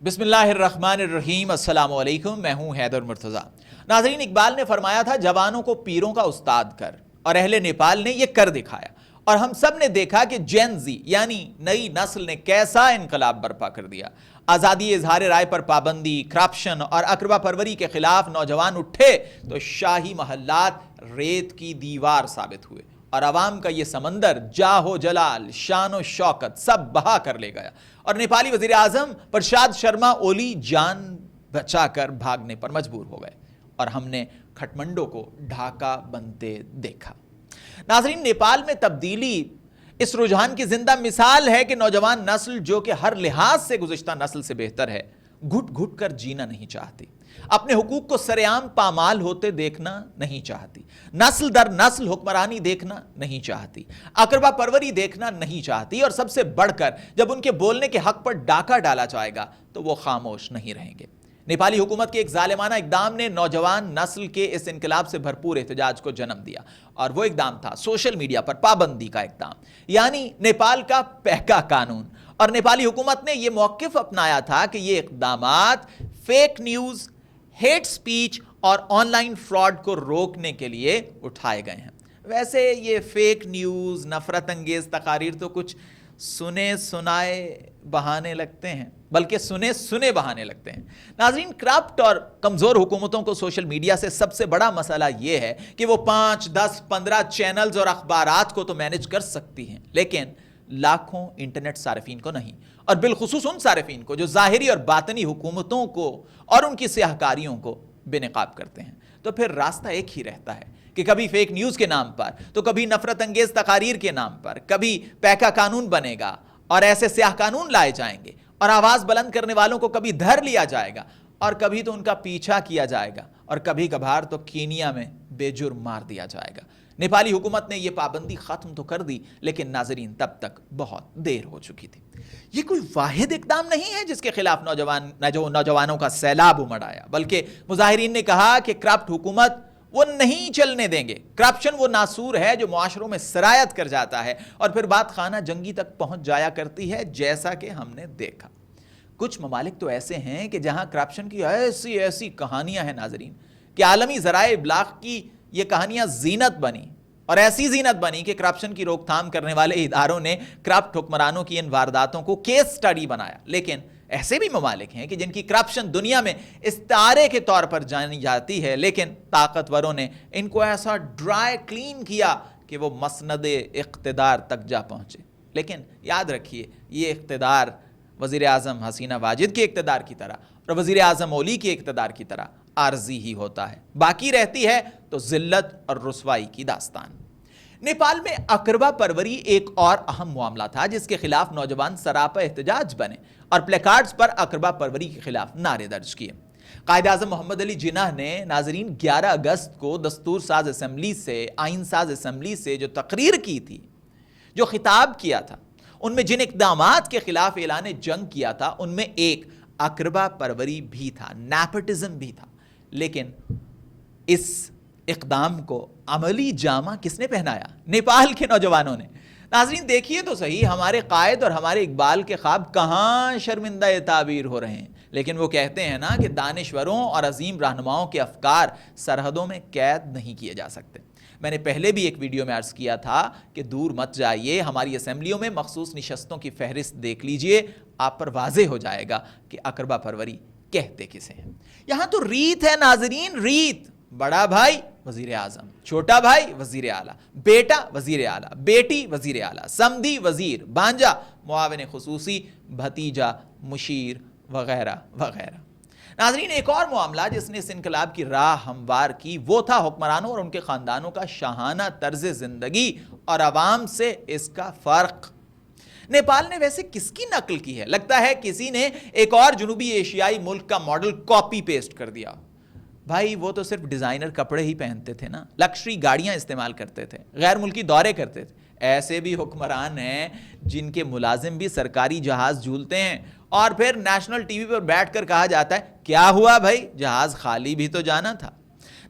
بسم اللہ الرحمن الرحیم، السلام علیکم، میں ہوں حیدر مرتضیٰ۔ ناظرین، اقبال نے فرمایا تھا جوانوں کو پیروں کا استاد کر، اور اہل نیپال نے یہ کر دکھایا، اور ہم سب نے دیکھا کہ جین زی یعنی نئی نسل نے کیسا انقلاب برپا کر دیا۔ آزادی اظہار رائے پر پابندی، کرپشن اور اقربا پروری کے خلاف نوجوان اٹھے تو شاہی محلات ریت کی دیوار ثابت ہوئے، اور عوام کا یہ سمندر جاہ و جلال، شان و شوکت سب بہا کر لے گیا، اور نیپالی وزیر اعظم پرشاد شرما اولی جان بچا کر بھاگنے پر مجبور ہو گئے، اور ہم نے کھٹمنڈو کو ڈھاکہ بنتے دیکھا۔ ناظرین، نیپال میں تبدیلی اس رجحان کی زندہ مثال ہے کہ نوجوان نسل جو کہ ہر لحاظ سے گزشتہ نسل سے بہتر ہے، گھٹ گھٹ کر جینا نہیں چاہتی، اپنے حقوق کو سر عام پامال ہوتے دیکھنا نہیں چاہتی، نسل در نسل حکمرانی دیکھنا نہیں چاہتی، اقربا پروری دیکھنا نہیں چاہتی، اور سب سے بڑھ کر جب ان کے بولنے کے حق پر ڈاکہ ڈالا جائے گا تو وہ خاموش نہیں رہیں گے۔ نیپالی حکومت کے ایک ظالمانہ اقدام نے نوجوان نسل کے اس انقلاب سے بھرپور احتجاج کو جنم دیا، اور وہ اقدام تھا سوشل میڈیا پر پابندی کا اقدام، یعنی نیپال کا پیکا قانون۔ اور نیپالی حکومت نے یہ موقف اپنایا تھا کہ یہ اقدامات فیک نیوز، ہیٹ سپیچ اور آن لائن فراڈ کو روکنے کے لیے اٹھائے گئے ہیں۔ ویسے یہ فیک نیوز، نفرت انگیز تقاریر تو کچھ سنے سنائے بہانے لگتے ہیں، بلکہ سنے سنے بہانے لگتے ہیں۔ ناظرین، کرپٹ اور کمزور حکومتوں کو سوشل میڈیا سے سب سے بڑا مسئلہ یہ ہے کہ وہ 5، 10، 15 چینلز اور اخبارات کو تو مینج کر سکتی ہیں، لیکن لاکھوں انٹرنیٹ صارفین کو نہیں، اور بالخصوص ان صارفین کو جو ظاہری اور باطنی حکومتوں کو اور ان کی سیاہکاریوں کو بے نقاب کرتے ہیں۔ تو پھر راستہ ایک ہی رہتا ہے کہ کبھی فیک نیوز کے نام پر، تو کبھی نفرت انگیز تقاریر کے نام پر، کبھی پیکا قانون بنے گا اور ایسے سیاہ قانون لائے جائیں گے، اور آواز بلند کرنے والوں کو کبھی دھر لیا جائے گا، اور کبھی تو ان کا پیچھا کیا جائے گا، اور کبھی کبھار تو کینیا میں بے جرم مار دیا جائے گا۔ نیپالی حکومت نے یہ پابندی ختم تو کر دی، لیکن ناظرین تب تک بہت دیر ہو چکی تھی۔ یہ کوئی واحد اقدام نہیں ہے جس کے خلاف نوجوانوں کا سیلاب امڑ آیا، بلکہ مظاہرین نے کہا کہ کرپٹ حکومت وہ نہیں چلنے دیں گے۔ کرپشن وہ ناسور ہے جو معاشروں میں سرایت کر جاتا ہے اور پھر بات خانہ جنگی تک پہنچ جایا کرتی ہے، جیسا کہ ہم نے دیکھا۔ کچھ ممالک تو ایسے ہیں کہ جہاں کرپشن کی ایسی ایسی کہانیاں ہیں ناظرین کہ عالمی ذرائع ابلاغ کی یہ کہانیاں زینت بنی، اور ایسی زینت بنی کہ کرپشن کی روک تھام کرنے والے اداروں نے کرپٹ حکمرانوں کی ان وارداتوں کو کیس سٹڈی بنایا۔ لیکن ایسے بھی ممالک ہیں کہ جن کی کرپشن دنیا میں استعارے کے طور پر جانی جاتی ہے، لیکن طاقتوروں نے ان کو ایسا ڈرائی کلین کیا کہ وہ مسند اقتدار تک جا پہنچے۔ لیکن یاد رکھیے، یہ اقتدار وزیر اعظم حسینہ واجد کے اقتدار کی طرح اور وزیر اعظم اولی کے اقتدار کی طرح عارضی ہی ہوتا ہے، باقی رہتی ہے تو ذلت اور رسوائی کی داستان۔ نیپال میں اقربا پروری ایک اور اہم معاملہ تھا جس کے خلاف نوجوان سراپا احتجاج بنے اور پلے کارڈز پر اقربا پروری کے خلاف نعرے درج کیے۔ قائد اعظم محمد علی جناح نے ناظرین 11 اگست کو دستور ساز اسمبلی سے، آئین ساز اسمبلی سے جو تقریر کی تھی، جو خطاب کیا تھا، ان میں جن اقدامات کے خلاف اعلان جنگ کیا تھا، ان میں ایک اقربا پروری بھی تھا، نیپوٹزم بھی تھا۔ لیکن اس اقدام کو عملی جامہ کس نے پہنایا؟ نیپال کے نوجوانوں نے۔ ناظرین دیکھیے تو صحیح، ہمارے قائد اور ہمارے اقبال کے خواب کہاں شرمندہ تعبیر ہو رہے ہیں، لیکن وہ کہتے ہیں نا کہ دانشوروں اور عظیم رہنماؤں کے افکار سرحدوں میں قید نہیں کیے جا سکتے۔ میں نے پہلے بھی ایک ویڈیو میں عرض کیا تھا کہ دور مت جائیے، ہماری اسمبلیوں میں مخصوص نشستوں کی فہرست دیکھ لیجئے، آپ پر واضح ہو جائے گا کہ اقربا پروری کہتے کسے ہیں۔ یہاں تو ریت ہے ناظرین، ریت۔ بڑا بھائی وزیر اعظم، چھوٹا بھائی وزیر اعلیٰ، بیٹا وزیر اعلیٰ، بیٹی وزیر اعلیٰ، سمدھی وزیر، بھانجا معاون خصوصی، بھتیجا مشیر، وغیرہ وغیرہ۔ ناظرین، ایک اور معاملہ جس نے اس انقلاب کی راہ ہموار کی وہ تھا حکمرانوں اور ان کے خاندانوں کا شاہانہ طرز زندگی اور عوام سے اس کا فرق۔ نیپال نے ویسے کس کی نقل کی ہے؟ لگتا ہے کسی نے ایک اور جنوبی ایشیائی ملک کا ماڈل کاپی پیسٹ کر دیا۔ بھائی وہ تو صرف ڈیزائنر کپڑے ہی پہنتے تھے نا، لکشری گاڑیاں استعمال کرتے تھے، غیر ملکی دورے کرتے تھے۔ ایسے بھی حکمران ہیں جن کے ملازم بھی سرکاری جہاز جھولتے ہیں، اور پھر نیشنل ٹی وی پر بیٹھ کر کہا جاتا ہے کیا ہوا بھائی، جہاز خالی بھی تو جانا تھا۔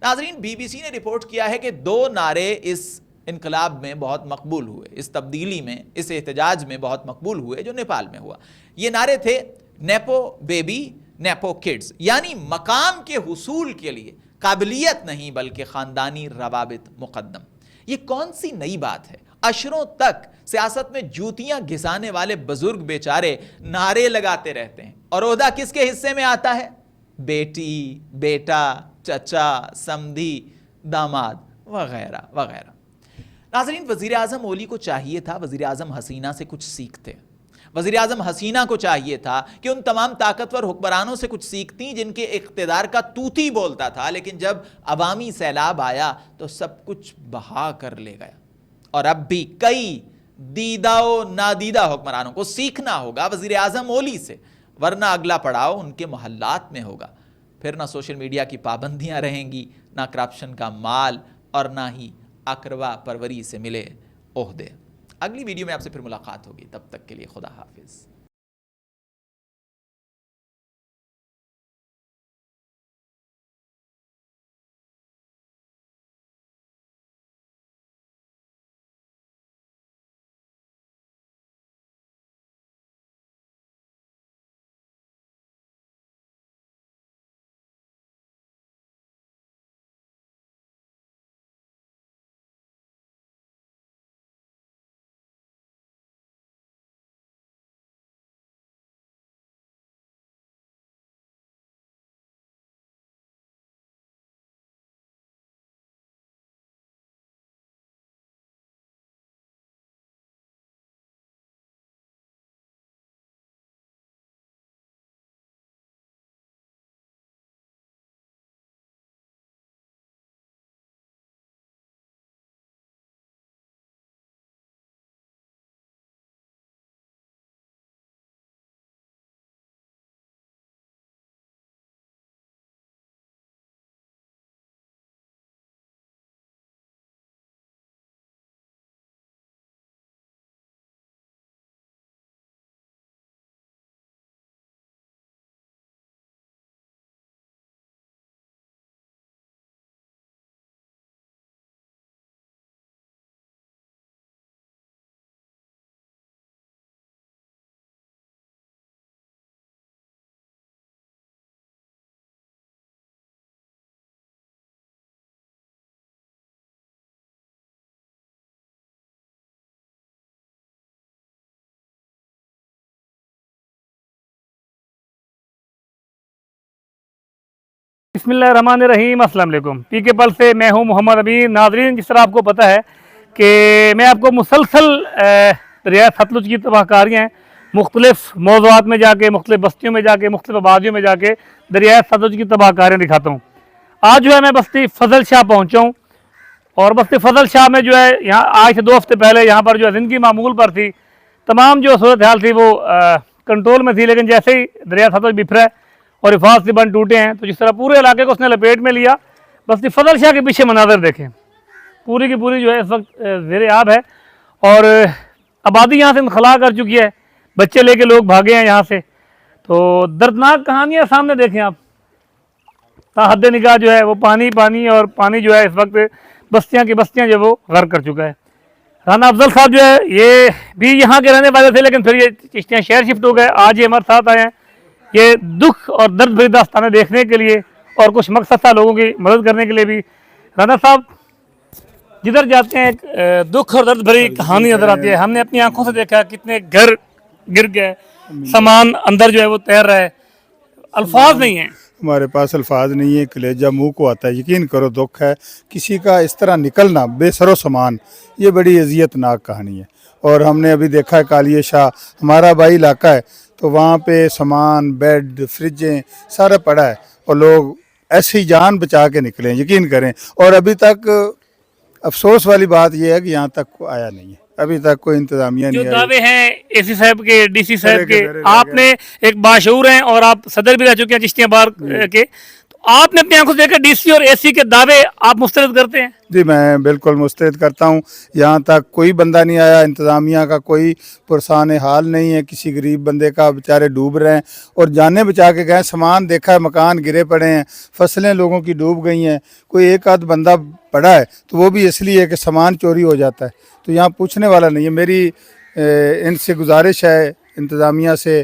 ناظرین، بی بی سی نے رپورٹ کیا ہے کہ 2 نعرے اس انقلاب میں بہت مقبول ہوئے، اس تبدیلی میں، اس احتجاج میں بہت مقبول ہوئے جو نیپال میں ہوا۔ یہ نعرے تھے نیپو بیبی نیپو کڈز، یعنی مقام کے حصول کے لیے قابلیت نہیں بلکہ خاندانی روابط مقدم۔ یہ کون سی نئی بات ہے؟ عشروں تک سیاست میں جوتیاں گھسانے والے بزرگ بیچارے نعرے لگاتے رہتے ہیں، اور عہدہ کس کے حصے میں آتا ہے؟ بیٹی، بیٹا، چچا، سمدھی، داماد وغیرہ وغیرہ۔ ناظرین، وزیر اعظم اولی کو چاہیے تھا وزیر اعظم حسینہ سے کچھ سیکھتے۔ وزیر اعظم حسینہ کو چاہیے تھا کہ ان تمام طاقتور حکمرانوں سے کچھ سیکھتی جن کے اقتدار کا توتی بولتا تھا، لیکن جب عوامی سیلاب آیا تو سب کچھ بہا کر لے گیا۔ اور اب بھی کئی دیدہ و نادیدہ حکمرانوں کو سیکھنا ہوگا وزیر اعظم اولی سے، ورنہ اگلا پڑاؤ ان کے محلات میں ہوگا۔ پھر نہ سوشل میڈیا کی پابندیاں رہیں گی، نہ کرپشن کا مال، اور نہ ہی اقربا پروری سے ملے عہدے۔ اگلی ویڈیو میں آپ سے پھر ملاقات ہوگی، تب تک کے لیے خدا حافظ۔ بسم اللہ الرحمن الرحیم۔ السلام علیکم۔ پی کے پل سے میں ہوں محمد امین۔ ناظرین، جس طرح آپ کو پتہ ہے کہ میں آپ کو مسلسل دریائے ستلج کی تباہ کاریاں ہیں، مختلف موضوعات میں جا کے، مختلف بستیوں میں جا کے، مختلف آبادیوں میں جا کے دریائے ستلج کی تباہ کاریاں دکھاتا ہوں۔ آج جو ہے میں بستی فضل شاہ پہنچا ہوں، اور بستی فضل شاہ میں جو ہے یہاں آج سے 2 ہفتے پہلے یہاں پر جو ہے زندگی معمول پر تھی، تمام جو صورتحال تھی وہ کنٹرول میں تھی، لیکن جیسے ہی دریا ستلج بکھرا ہے اور حفاظتی بند ٹوٹے ہیں تو جس طرح پورے علاقے کو اس نے لپیٹ میں لیا، بستی فضل شاہ کے پیچھے مناظر دیکھیں، پوری کی پوری جو ہے اس وقت زیر آب ہے، اور آبادی یہاں سے انخلا کر چکی ہے، بچے لے کے لوگ بھاگے ہیں یہاں سے۔ تو دردناک کہانیاں سامنے دیکھیں آپ، تا حد نگاہ جو ہے وہ پانی پانی، اور پانی جو ہے اس وقت بستیاں کی بستیاں جو وہ غرق کر چکا ہے۔ رانا افضل صاحب جو ہے یہ بھی یہاں کے رہنے والے تھے، لیکن پھر یہ چشتیاں شہر شفٹ ہو گئے، آج یہ ہمارے ساتھ آئے ہیں یہ دکھ اور درد بھری داستانیں دیکھنے کے لیے، اور کچھ مقصد تھا لوگوں کی مدد کرنے کے لیے بھی۔ رانا صاحب جدھر جاتے ہیں ایک دکھ اور درد بھری کہانی نظر آتی ہے۔ ہم نے اپنی آنکھوں سے دیکھا کتنے گھر گر گئے، سامان اندر جو ہے وہ تیر رہا ہے، الفاظ نہیں ہیں ہمارے پاس، الفاظ نہیں ہے، کلیجہ منہ کو آتا ہے۔ یقین کرو دکھ ہے کسی کا اس طرح نکلنا بے سر و سامان، یہ بڑی اذیت ناک کہانی ہے۔ اور ہم نے ابھی دیکھا ہے کالیہ شاہ ہمارا بھائی علاقہ ہے، تو وہاں پہ سامان، بیڈ، فریجیں سارا پڑا ہے، اور لوگ ایسی جان بچا کے نکلے ہیں، یقین کریں۔ اور ابھی تک افسوس والی بات یہ ہے کہ یہاں تک آیا نہیں ہے، ابھی تک کوئی انتظامیہ جو نہیں آئی۔ دعوے ہیں اے سی صاحب کے، ڈی سی صاحب کے، ادھر آپ نے ایک باشعور ہیں اور آپ صدر بھی رہ چکے ہیں چشتیاں بار کے، تو آپ نے اپنی آنکھوں سے دیکھا ڈی سی اور اے سی کے دعوے آپ مسترد کرتے ہیں؟ جی میں بالکل مسترد کرتا ہوں۔ یہاں تک کوئی بندہ نہیں آیا، انتظامیہ کا کوئی پرسان حال نہیں ہے، کسی غریب بندے کا، بیچارے ڈوب رہے ہیں اور جانیں بچا کے گئے۔ سامان دیکھا ہے، مکان گرے پڑے ہیں، فصلیں لوگوں کی ڈوب گئی ہیں، کوئی ایک آدھ بندہ پڑا ہے تو وہ بھی اس لیے کہ سامان چوری ہو جاتا ہے، تو یہاں پوچھنے والا نہیں ہے۔ میری ان سے گزارش ہے انتظامیہ سے